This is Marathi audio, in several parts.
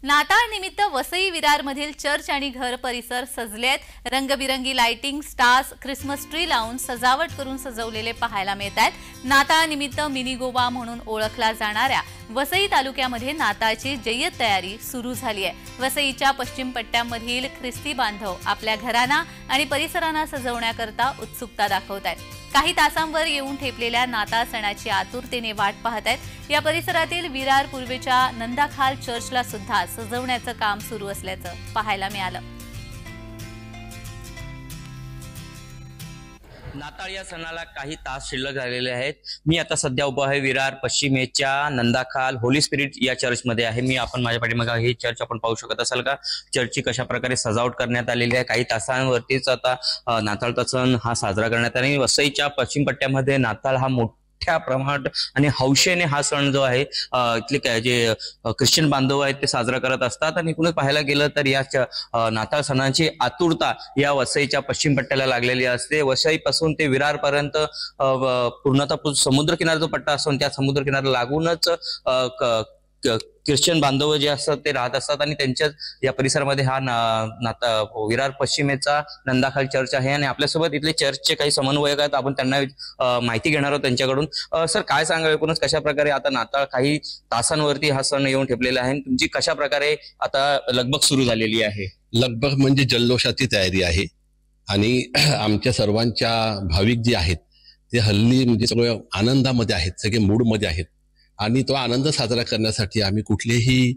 नाताळ निमित्त वसई विरार मधील चर्च आणि घर परिसर सजलेत। रंगबिरंगी लाइटिंग, स्टार्स, क्रिसमस ट्री लावून सजावट करून सजवलेले पाहायला मिळतात। नाताळ निमित्त मिनी गोवा म्हणून ओळखला जाणाऱ्या वसई तालुक्यामध्ये नाताळची जय्यत तयारी सुरू झाली आहे। वसईच्या पश्चिम पट्ट्यामधील ख्रिस्ती बांधव आपल्या घरांना आणि परिसरांना सजवण्याकरता उत्सुकता दाखवतात। काही तासांवर येऊन ठेपलेल्या नाताळ सणाची आतुरतेने वाट पाहत आहेत। या परिसरातील विरार पूर्वेच्या नंदाखाल चर्चला सुद्धा सजवण्याचं काम सुरू असल्याचं पाहायला मिळालं। नाताळ या सणाला काही तास शिल्लक झालेले आहेत। मी आता सध्या उभा आहे विरार पश्चिमेच्या नंदाखाल होली स्पिरिट या चर्चमध्ये आहे। मी आपण माझ्या पाठीमागे हे चर्च आपण पाहू शकत असाल का, चर्चची कशा प्रकारे सजावट करण्यात आलेली आहे। काही तासांवरतीच आता नाताळचा सण हा साजरा करण्यात आला। वसईच्या पश्चिम पट्ट्यामध्ये नाताळ हा मोठ्या प्रमाणात आणि हौशेने हा सण जो आहे इथले काय जे ख्रिश्चन बांधव आहेत ते साजरा करत असतात। आणि एकूणच पाहायला गेलं तर या नाताळ सणाची आतुरता या वसईच्या पश्चिम पट्ट्याला लागलेली असते। वसईपासून ते विरार पर्यंत पूर्णतः समुद्र किनारा जो पट्टा असतो त्या समुद्र किनाऱ्याला लागूनच ख्रिश्चन बांधव जे असतात ते राहत असतात आणि त्यांच्या या परिसरामध्ये हा विरार पश्चिमेचा नंदाखाल चर्च आहे। आणि आपल्यासोबत इथले चर्चचे काही समन्वयक आहेत, आपण त्यांना माहिती घेणार आहोत त्यांच्याकडून। सर, काय सांगावे एकूणच कशा प्रकारे आता नाताळ काही तासांवरती हा सण येऊन ठेपलेला आहे, तुमची कशा प्रकारे आता लगबग सुरू झालेली आहे? लगबग म्हणजे जल्लोषाची तयारी आहे आणि आमच्या सर्वांच्या भाविक जे आहेत ते हल्ली म्हणजे सगळे आनंदामध्ये आहेत, सगळे मूडमध्ये आहेत आणि तो आनंद साजरा करण्यासाठी आम्ही कुठलेही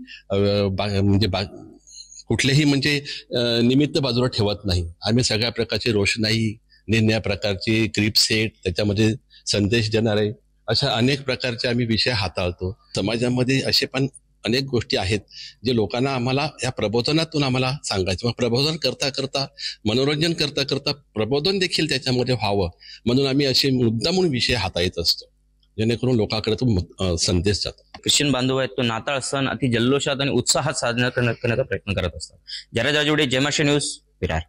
निमित्त बाजूला ठेवत नाही। आम्ही सगळ्या प्रकारची रोषणाई, निरनिराळ्या प्रकारची क्लिप सेट, त्याच्यामध्ये संदेश देणारे अशा अनेक प्रकारचे आम्ही विषय हाताळतो। समाजामध्ये असे पण अनेक गोष्टी आहेत जे लोकांना आम्हाला या प्रबोधनातून आम्हाला सांगायचं, मग प्रबोधन करता करता, मनोरंजन करता करता प्रबोधन देखील त्याच्यामध्ये व्हावं म्हणून आम्ही असे मुद्दामून विषय हाताळत असतो जेणेकरून लोकांकडे तो संदेश जातो। ख्रिश्चन बांधव आहेत तो नाताळ सण अति जल्लोषात आणि उत्साहात साजरा करण्याचा प्रयत्न करत असतात। जरा जाजुडे, जयमाशी न्यूज, विरार।